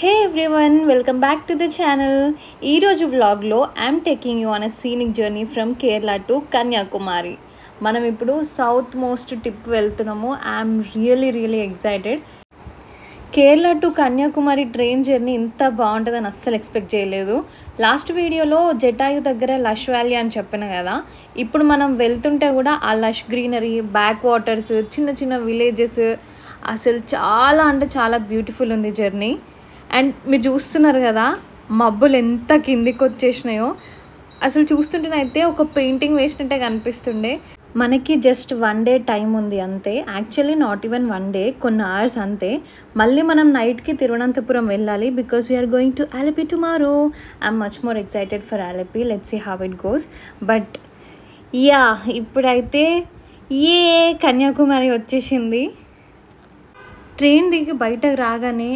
Hey everyone, welcome back to the channel. ఈ రోజు vlog లో I'm taking you on a scenic journey from Kerala to Kanyakumari. మనం ఇప్పుడు south most tip వెళ్తున్నాము. I'm really excited. Kerala to Kanyakumari train journey ఇంత బాగుంటుందని అస్సలు expect చేయలేదు. లాస్ట్ వీడియోలో జటాయు దగ్గర లష్ వ్యాలీ అని చెప్పాను కదా. ఇప్పుడు మనం వెళ్తుంటే కూడా ఆ లష్ గ్రీనరీ, బ్యాక్ వాటర్స్, చిన్న విలేజెస్ అసలు చాలా అంటే చాలా బ్యూటిఫుల్ ఉంది జర్నీ. అండ్ మీరు చూస్తున్నారు కదా మబ్బులు ఎంత కిందికి వచ్చేసినాయో, అసలు చూస్తుంటేనైతే ఒక పెయింటింగ్ వేసినట్టే కనిపిస్తుండే. మనకి జస్ట్ 1 డే టైం ఉంది అంతే. యాక్చువల్లీ నాట్ ఈవెన్ 1 డే, కొన్ని అవర్స్ అంతే. మళ్ళీ మనం నైట్కి తిరువనంతపురం వెళ్ళాలి because we're going to Alleppey tomorrow. I'm much more excited for Alleppey. Let's see how it goes. But yeah, ఇప్పుడైతే కన్యాకుమారి వచ్చేసింది. ట్రైన్ దిగి బయటకు రాగానే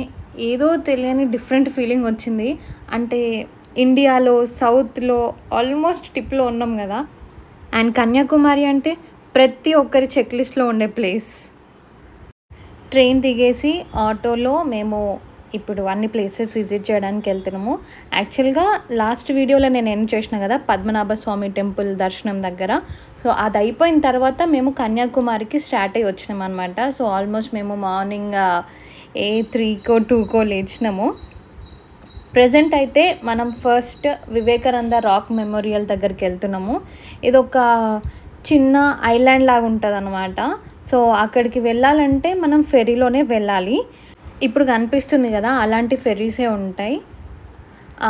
ఏదో తెలియని డిఫరెంట్ ఫీలింగ్ వచ్చింది. అంటే ఇండియాలో సౌత్లో ఆల్మోస్ట్ టిప్లో ఉన్నాం కదా. అండ్ కన్యాకుమారి అంటే ప్రతి ఒక్కరి చెక్ లిస్ట్లో ఉండే ప్లేస్. ట్రైన్ దిగేసి ఆటోలో మేము ఇప్పుడు అన్ని ప్లేసెస్ విజిట్ చేయడానికి వెళ్తున్నాము. యాక్చువల్గా లాస్ట్ వీడియోలో నేను ఏం చేసిన కదా, పద్మనాభ స్వామి టెంపుల్ దర్శనం దగ్గర. సో అది అయిపోయిన తర్వాత మేము కన్యాకుమారికి స్టార్ట్ అయ్యి వచ్చినాం అనమాట. సో ఆల్మోస్ట్ మేము మార్నింగ్ 3కో 2కో లేచినాము. ప్రజెంట్ అయితే మనం ఫస్ట్ వివేకానంద రాక్ మెమోరియల్ దగ్గరికి వెళ్తున్నాము. ఇది ఒక చిన్న ఐలాండ్ లాగా ఉంటుంది అనమాట. సో అక్కడికి వెళ్ళాలంటే మనం ఫెరీలోనే వెళ్ళాలి. ఇప్పుడు కనిపిస్తుంది కదా, అలాంటి ఫెర్రీసే ఉంటాయి.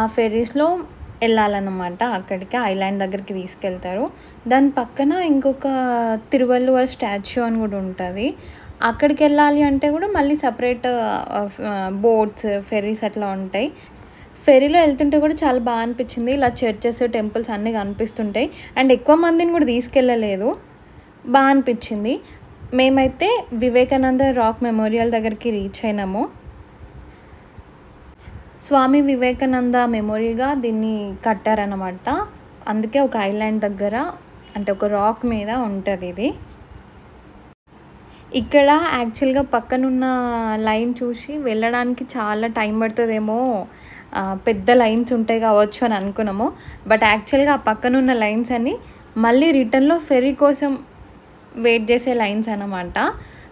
ఆ ఫెర్రీస్లో వెళ్ళాలన్నమాట. అక్కడికి ఐలాండ్ దగ్గరికి తీసుకెళ్తారు. దాని పక్కన ఇంకొక తిరువల్లువర్ స్టాచ్యూ అని కూడా ఉంటుంది. అక్కడికి వెళ్ళాలి అంటే కూడా మళ్ళీ సపరేట్ బోట్స్, ఫెర్రీస్ అట్లా ఉంటాయి. ఫెరీలో వెళ్తుంటే కూడా చాలా బాగా అనిపించింది. ఇలా చర్చెస్, టెంపుల్స్ అన్నీ కనిపిస్తుంటాయి. అండ్ ఎక్కువ మందిని కూడా తీసుకెళ్ళలేదు, బాగా అనిపించింది. మేమైతే వివేకానంద రాక్ మెమోరియల్ దగ్గరికి రీచ్ అయినాము. స్వామి వివేకానంద మెమోరీగా దీన్ని కట్టారనమాట. అందుకే ఒక ఐలాండ్ దగ్గర, అంటే ఒక రాక్ మీద ఉంటుంది ఇది. ఇక్కడ యాక్చువల్గా పక్కనున్న లైన్ చూసి వెళ్ళడానికి చాలా టైం పడుతుందేమో, పెద్ద లైన్స్ ఉంటాయి కావచ్చు అని అనుకున్నాము. బట్ యాక్చువల్గా ఆ పక్కనున్న లైన్స్ అని మళ్ళీ రిటర్న్లో ఫెర్రీ కోసం వెయిట్ చేసే లైన్స్ అన్నమాట.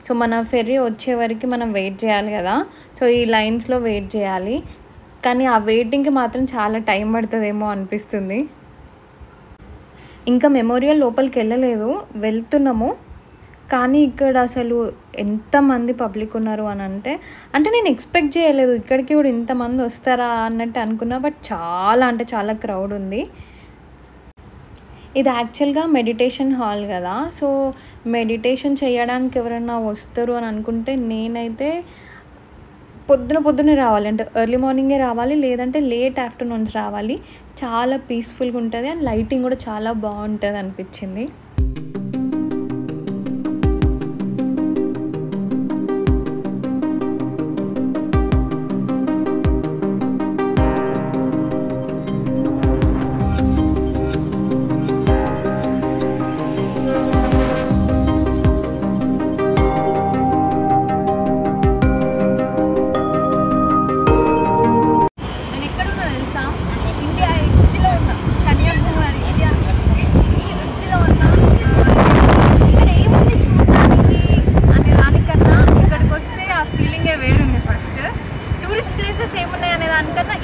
సో మన ఫెర్రీ వచ్చే వరకు మనం వెయిట్ చేయాలి కదా. సో ఈ లైన్స్లో వెయిట్ చేయాలి. కానీ ఆ వెయిటింగ్కి మాత్రం చాలా టైం పడుతుందేమో అనిపిస్తుంది. ఇంకా మెమోరియల్ లోపలికి వెళ్ళలేదు, వెళ్తున్నాము. కానీ ఇక్కడ అసలు ఎంతమంది పబ్లిక్ ఉన్నారు అని అంటే నేను ఎక్స్పెక్ట్ చేయలేదు ఇక్కడికి కూడా ఇంతమంది వస్తారా అన్నట్టు అనుకున్నా. బట్ చాలా అంటే చాలా క్రౌడ్ ఉంది. ఇది యాక్చువల్గా మెడిటేషన్ హాల్ కదా. సో మెడిటేషన్ చేయడానికి ఎవరైనా వస్తారు అని అనుకుంటే నేనైతే పొద్దునే రావాలి, అంటే ఎర్లీ మార్నింగే రావాలి, లేదంటే లేట్ ఆఫ్టర్నూన్స్ రావాలి. చాలా పీస్ఫుల్గా ఉంటుంది. అండ్ లైటింగ్ కూడా చాలా బాగుంటుంది అనిపించింది.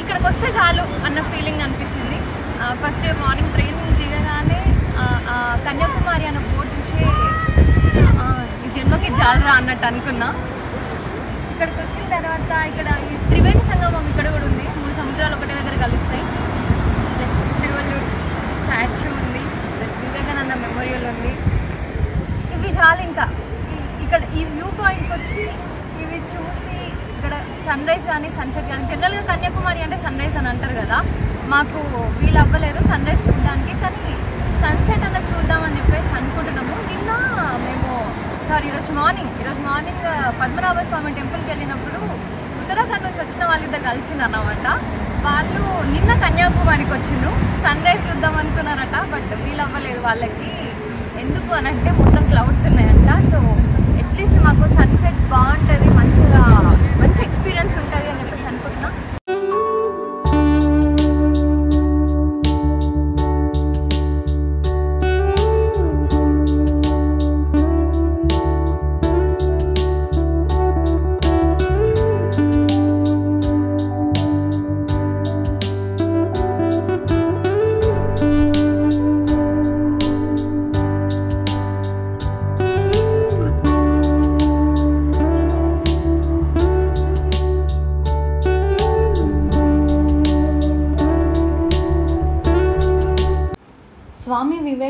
ఇక్కడికి వస్తే చాలు అన్న ఫీలింగ్ అనిపించింది. ఫస్ట్ మార్నింగ్ ట్రైన్ దిగగానే కన్యాకుమారి అన్న బోర్డు చూసి ఈ జన్మకి జాలరా అన్నట్టు అనుకున్నా. ఇక్కడికి వచ్చిన తర్వాత ఇక్కడ ఈ త్రివేణి సంగమం ఇక్కడ కూడా ఉంది. 3 సముద్రాలు ఒకటే దగ్గర కలుస్తాయి. తిరువల్లూరు స్టాచ్యూ ఉంది, వివేకానంద మెమోరియల్ ఉంది. ఇవి చాలు. ఇంకా ఇక్కడ ఈ వ్యూ పాయింట్కి వచ్చి ఇవి చూసి ఇక్కడ సన్ రైజ్ కానీ సన్సెట్ కానీ, జనరల్గా కన్యాకుమారి అంటే సన్ రైజ్ అని అంటారు కదా, మాకు వీలు అవ్వలేదు సన్ రైజ్ చూడడానికి. కానీ సన్సెట్ అన్న చూద్దామని చెప్పేసి అనుకుంటున్నాము. ఈరోజు మార్నింగ్ పద్మనాభ స్వామి టెంపుల్కి వెళ్ళినప్పుడు ఉత్తరాఖండ్ నుంచి వచ్చిన వాళ్ళిద్దరు కలిసిండ్రు అన్నమాట. వాళ్ళు నిన్న కన్యాకుమారికి వచ్చిండ్రు, సన్ రైజ్ చూద్దాం అనుకున్నారట. బట్ వీలు అవ్వలేదు వాళ్ళకి. ఎందుకు అని అంటే మొత్తం క్లౌడ్స్ ఉన్నాయంట. సో అట్లీస్ట్ మాకు సన్సెట్ బాగుంటుంది, మంచి ఎక్స్పీరియన్స్ ఉంటుంది అని చెప్పేసి అనుకుంటున్నా.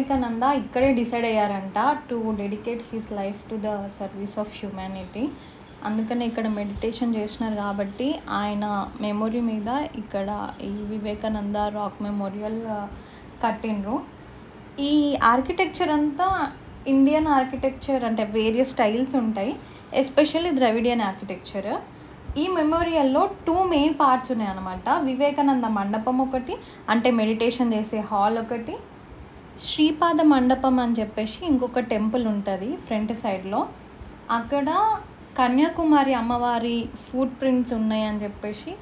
వివేకానంద ఇక్కడే డిసైడ్ అయ్యారంట to dedicate his life to the service of humanity. అందుకని ఇక్కడ మెడిటేషన్ చేసినారు కాబట్టి ఆయన మెమొరీ మీద ఇక్కడ ఈ వివేకానంద రాక్ మెమోరియల్ కట్టిండ్రు. ఈ ఆర్కిటెక్చర్ అంతా ఇండియన్ ఆర్కిటెక్చర్, అంటే వేరియస్ స్టైల్స్ ఉంటాయి, ఎస్పెషల్లీ ద్రవిడియన్ ఆర్కిటెక్చర్. ఈ మెమోరియల్లో 2 మెయిన్ పార్ట్స్ ఉన్నాయి అన్నమాట. వివేకానంద మండపం ఒకటి, అంటే మెడిటేషన్ చేసే హాల్ ఒకటి, శ్రీపాద మండపం అని చెప్పేసి ఇంకొక టెంపుల్ ఉంటుంది ఫ్రంట్ సైడ్లో. అక్కడ కన్యాకుమారి అమ్మవారి ఫుట్ ప్రింట్స్ ఉన్నాయి అని చెప్పేసి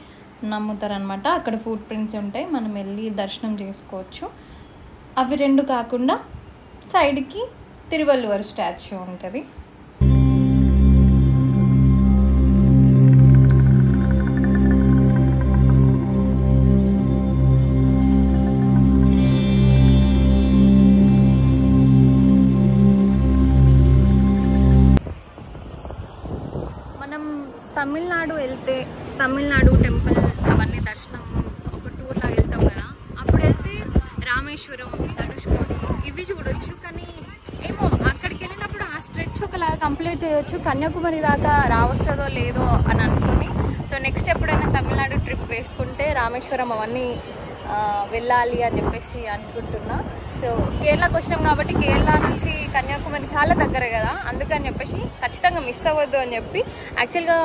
నమ్ముతారనమాట. అక్కడ ఫుట్ ప్రింట్స్ ఉంటాయి, మనం వెళ్ళి దర్శనం చేసుకోవచ్చు. అవి 2 కాకుండా సైడ్కి తిరువల్లువర్ స్టాచ్యూ ఉంటుంది. మనం తమిళనాడు వెళ్తే తమిళనాడు టెంపుల్ అవన్నీ దర్శనం ఒక టూర్ లాగా వెళ్తాం కదా, అప్పుడు వెళ్తే రామేశ్వరం, ధనుష్కోడి ఇవి చూడొచ్చు. కానీ ఏమో అక్కడికి వెళ్ళినప్పుడు ఆ స్ట్రెచ్ ఒకలాగా కంప్లీట్ చేయొచ్చు. కన్యాకుమారి దాకా రావస్తుందో లేదో అని అనుకుని, సో నెక్స్ట్ ఎప్పుడైనా తమిళనాడు ట్రిప్ వేసుకుంటే రామేశ్వరం అవన్నీ వెళ్ళాలి అని చెప్పేసి అనుకుంటున్నా. సో కేరళకు వచ్చినాం కాబట్టి కేరళ నుంచి కన్యాకుమారి చాలా దగ్గరే కదా, అందుకని చెప్పేసి ఖచ్చితంగా మిస్ అవ్వద్దు అని చెప్పి యాక్చువల్గా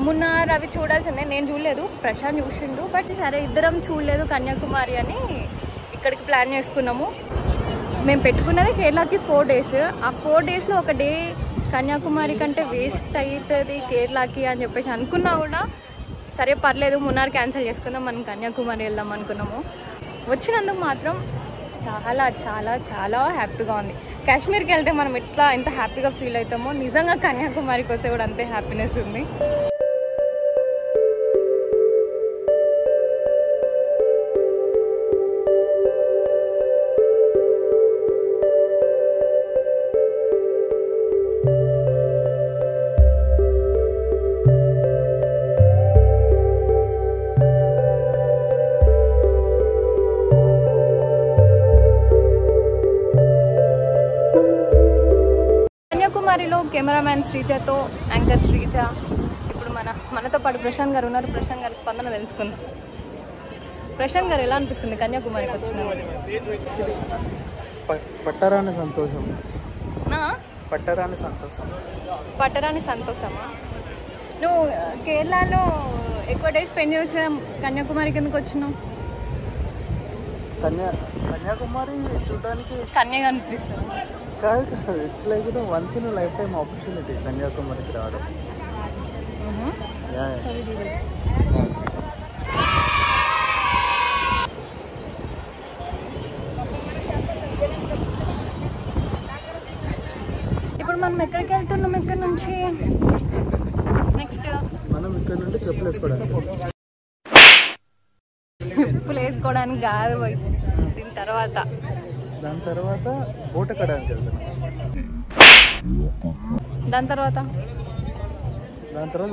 మున్నార్ అవి చూడాల్సిందే. నేను చూడలేదు, ప్రశాంత్ చూసిండు, బట్ సరే ఇద్దరం చూడలేదు కన్యాకుమారి అని ఇక్కడికి ప్లాన్ చేసుకున్నాము. మేము పెట్టుకున్నది కేరళకి 4 days. ఆ 4 daysలో ఒక డే కన్యాకుమారి కంటే వేస్ట్ అవుతుంది కేరళకి అని చెప్పేసి అనుకున్నా కూడా సరే పర్లేదు మున్నార్ క్యాన్సిల్ చేసుకుందాం, మనం కన్యాకుమారి వెళ్దాం అనుకున్నాము. వచ్చినందుకు మాత్రం చాలా చాలా చాలా హ్యాపీగా ఉంది. కాశ్మీర్కి వెళ్తే మనం ఎంత హ్యాపీగా ఫీల్ అవుతామో నిజంగా కన్యాకుమారికి వస్తే కూడా అంతే హ్యాపీనెస్ ఉంది. కన్యాకుమారిలో కెమెరామ్యాన్ శ్రీజతో, యాంకర్ శ్రీజ, ఇప్పుడు మనతో పాటు ప్రశాంత్ గారు ఉన్నారు. ప్రశాంత్ గారి స్పందన తెలుసుకుందాం. ప్రశాంత్ గారు ఎలా అనిపిస్తుంది కన్యాకుమారికి వచ్చిన? పట్టరాని సంతోషం. పట్టరాని సంతోషమా? నువ్వు కేరళలో ఎక్కువ డేస్ స్పెండ్ చేయొచ్చు, కన్యాకుమారికి ఎందుకు వచ్చినావు? కన్యాకుమారి చూడడానికి కన్యగా అనిపిస్తుంది. కాదు, it's like once in life time opportunity కన్యాకుమారికి రావడం. ఇప్పుడు మనం ఎక్కడికి వెళ్తున్నాం? ఇక్కడ నుంచి నెక్స్ట్ మనం ఇక్కడ నుండి చెప్పులు వేసుకోవడానికి కాదు పోయి దాని తర్వాత బోట్ ఎక్కడానికి వెళ్తున్నాం. దాని తర్వాత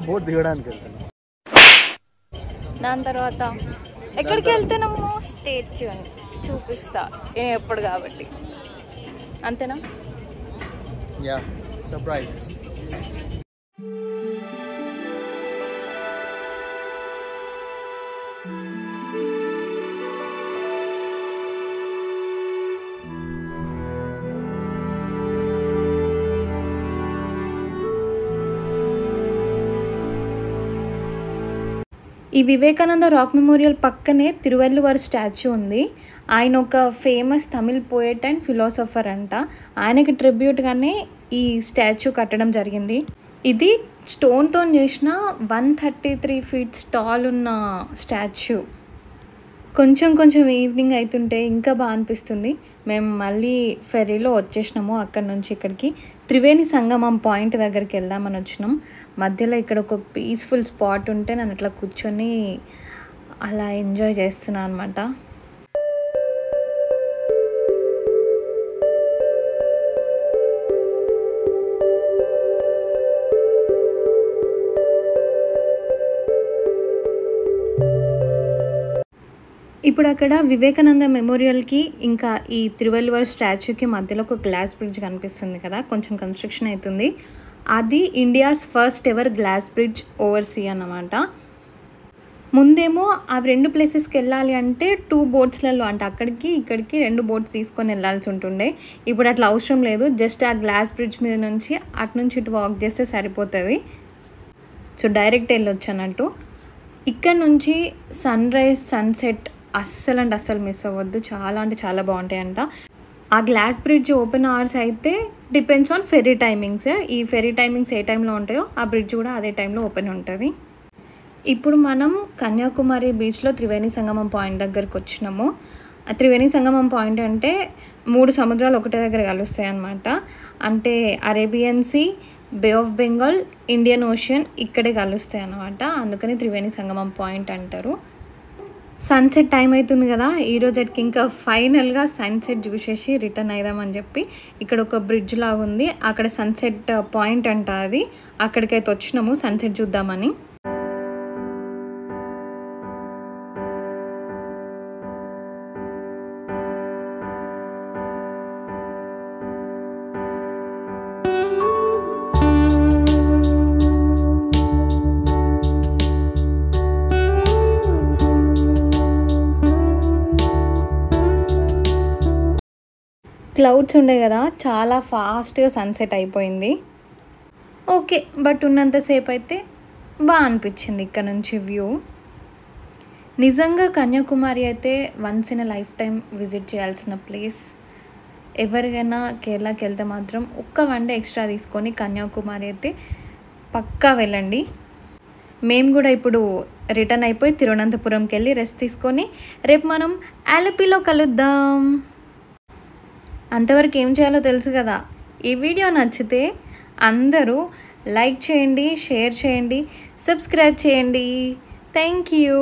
బోట్ దిగడానికి వెళ్తున్నాం. దాని తర్వాత ఎక్కడికి వెళ్తున్నాము? స్టేచ్యూ అని చూపిస్తా ఎప్పుడు కాబట్టి. అంతేనా? Yeah, surprise. ఈ వివేకానంద రాక్ మెమోరియల్ పక్కనే తిరువల్లువర్ స్టాచ్యూ ఉంది. ఆయన ఒక famous Tamil poet and philosopher అంట. ఆయనకి ట్రిబ్యూట్గానే ఈ స్టాచ్యూ కట్టడం జరిగింది. ఇది స్టోన్తో చేసిన 133 feet టాల్ ఉన్న స్టాచ్యూ. కొంచెం ఈవినింగ్ అవుతుంటే ఇంకా బాగా అనిపిస్తుంది. మేము మళ్ళీ ఫెర్రీలో వచ్చేసినాము అక్కడ నుంచి ఇక్కడికి. త్రివేణి సంగమం పాయింట్ దగ్గరికి వెళ్దామని వచ్చినాం. మధ్యలో ఇక్కడ ఒక పీస్ఫుల్ స్పాట్ ఉంటే నేను అట్లా కూర్చొని అలా ఎంజాయ్ చేస్తున్నాను అనమాట. ఇప్పుడు అక్కడ వివేకానంద మెమోరియల్కి ఇంకా ఈ తిరువల్లువర్ స్టాచ్యూకి మధ్యలో ఒక గ్లాస్ బ్రిడ్జ్ కనిపిస్తుంది కదా, కొంచెం కన్స్ట్రక్షన్ అవుతుంది. అది India's first ever glass bridge over sea అన్నమాట. ముందేమో ఆ 2 ప్లేసెస్కి వెళ్ళాలి అంటే 2 బోట్స్లలో, అంటే అక్కడికి ఇక్కడికి 2 బోట్స్ తీసుకొని వెళ్ళాల్సి ఉంటుండే. ఇప్పుడు అట్లా అవసరం లేదు, జస్ట్ ఆ గ్లాస్ బ్రిడ్జ్ మీద నుంచి అటు నుంచి ఇటు వాక్ చేస్తే సరిపోతుంది. సో డైరెక్ట్ వెళ్ళొచ్చు అన్నట్టు. ఇక్కడ నుంచి సన్ రైజ్ సన్సెట్ అస్సలు అంటే అస్సలు మిస్ అవ్వద్దు, చాలా అంటే చాలా బాగుంటాయంట. ఆ గ్లాస్ బ్రిడ్జ్ ఓపెన్ అవర్స్ అయితే డిపెండ్స్ ఆన్ ఫెర్రీ టైమింగ్స్. ఈ ఫెర్రీ టైమింగ్స్ ఏ టైంలో ఉంటాయో ఆ బ్రిడ్జ్ కూడా అదే టైంలో ఓపెన్ ఉంటుంది. ఇప్పుడు మనం కన్యాకుమారి బీచ్లో త్రివేణి సంగమం పాయింట్ దగ్గరకు వచ్చినాము. ఆ త్రివేణి సంగమం పాయింట్ అంటే 3 సముద్రాలు ఒకటే దగ్గర కలుస్తాయి అన్నమాట. అంటే Arabian sea, bay of Bengal, Indian ocean ఇక్కడే కలుస్తాయి అన్నమాట. అందుకని త్రివేణి సంగమం పాయింట్ అంటారు. సన్సెట్ టైం అవుతుంది కదా, ఈరోజుకి ఇంకా ఫైనల్గా సన్సెట్ చూసేసి రిటర్న్ అయిదామని చెప్పి ఇక్కడ ఒక బ్రిడ్జ్ లాగా ఉంది, అక్కడ సన్సెట్ పాయింట్ అంట అది, అక్కడికైతే వచ్చినాము సన్సెట్ చూద్దామని. క్లౌడ్స్ ఉండే కదా, చాలా ఫాస్ట్గా సన్సెట్ అయిపోయింది. ఓకే, బట్ ఉన్నంతసేపు అయితే బాగా అనిపించింది ఇక్కడ నుంచి వ్యూ. నిజంగా కన్యాకుమారి అయితే once in life time visit చేయాల్సిన ప్లేస్. ఎవరికైనా కేరళకి వెళ్తే మాత్రం ఒక్క 1 డే ఎక్స్ట్రా తీసుకొని కన్యాకుమారి అయితే పక్కా వెళ్ళండి. మేము కూడా ఇప్పుడు రిటర్న్ అయిపోయి తిరువనంతపురంకి వెళ్ళి రెస్ట్ తీసుకొని రేపు మనం ఆలపీలో కలుద్దాం. అంతవరకు ఏం చేయాలో తెలుసు కదా. ఈ వీడియో నచ్చితే అందరూ లైక్ చేయండి, షేర్ చేయండి, సబ్స్క్రైబ్ చేయండి. Thank you.